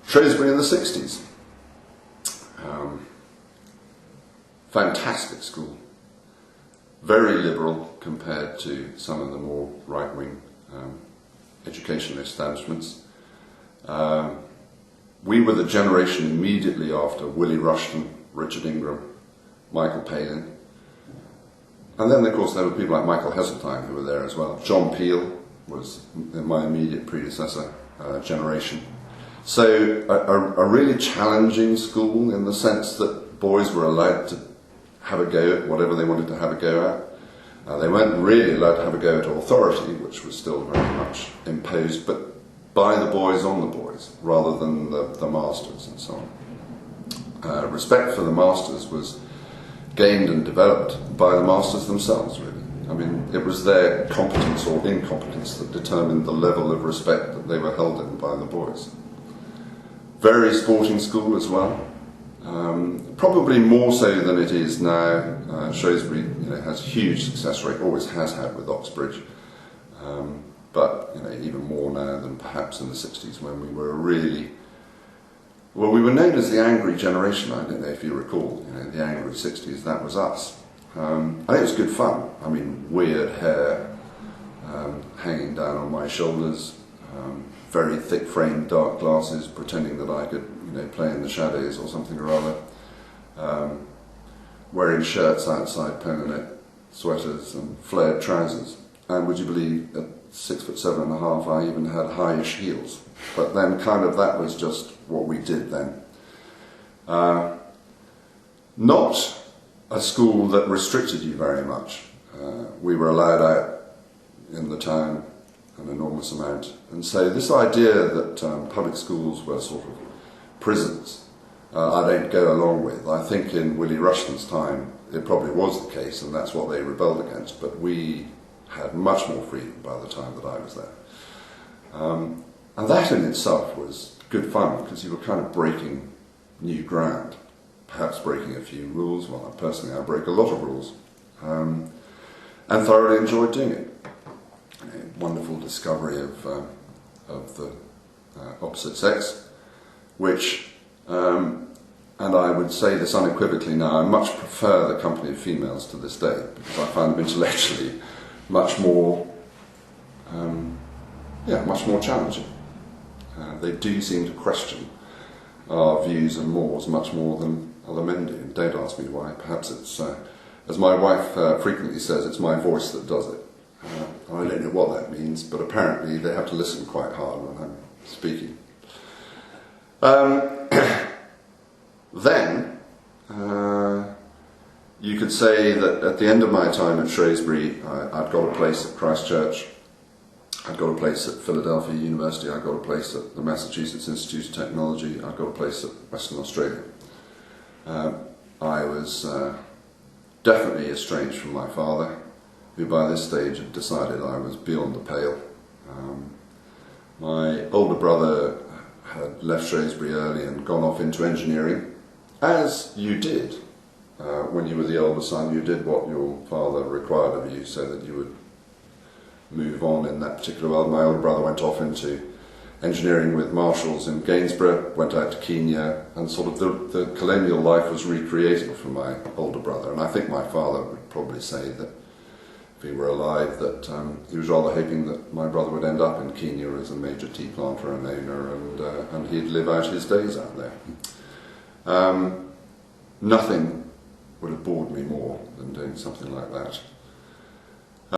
Shrewsbury in the 60s. Fantastic school. Very liberal compared to some of the more right-wing educational establishments. We were the generation immediately after Willie Rushton, Richard Ingram, Michael Palin. And then, of course, there were people like Michael Heseltine who were there as well. John Peel was my immediate predecessor generation. So a really challenging school in the sense that boys were allowed to have a go at whatever they wanted to have a go at. They weren't really allowed to have a go at authority, which was still very much imposed, but by the boys on the boys, rather than the masters and so on. Respect for the masters was gained and developed by the masters themselves, really. I mean, it was their competence or incompetence that determined the level of respect that they were held in by the boys. Very sporting school as well. Probably more so than it is now. Shrewsbury has a huge success rate, always has had with Oxbridge, but even more now than perhaps in the 60s when we were really, well, we were known as the angry generation. I don't know if you recall, the angry 60s, that was us. I think it was good fun. I mean, weird hair hanging down on my shoulders, very thick framed dark glasses, pretending that I could play in the shadows or something or other, wearing shirts outside polo sweaters and flared trousers. And would you believe, at 6'7.5", I even had highish heels. But then that was just what we did then. Not a school that restricted you very much. We were allowed out in the town an enormous amount. And so this idea that public schools were sort of prisons, I don't go along with. I think in Willie Rushton's time it probably was the case, and that's what they rebelled against, but we had much more freedom by the time that I was there. And that in itself was good fun, because you were kind of breaking new ground, perhaps breaking a few rules. Well, personally I break a lot of rules, and thoroughly enjoyed doing it. A wonderful discovery of the opposite sex, which, and I would say this unequivocally now, I much prefer the company of females to this day, because I find them intellectually much more challenging. They do seem to question our views and mores much more than other men do. And don't ask me why. Perhaps it's, as my wife frequently says, it's my voice that does it. I don't know what that means, but apparently they have to listen quite hard when I'm speaking. Then, you could say that at the end of my time at Shrewsbury, I'd got a place at Christ Church, I'd got a place at Philadelphia University, I'd got a place at the Massachusetts Institute of Technology, I'd got a place at Western Australia. I was definitely estranged from my father, who by this stage had decided I was beyond the pale. My older brother had left Shrewsbury early and gone off into engineering, as you did. When you were the older son, you did what your father required of you so that you would move on in that particular world. My older brother went off into engineering with Marshalls in Gainsborough, went out to Kenya, and sort of the colonial life was recreated for my older brother. And I think my father would probably say that if he were alive, that he was rather hoping that my brother would end up in Kenya as a major tea planter and owner, and he'd live out his days out there. Nothing would have bored me more than doing something like that.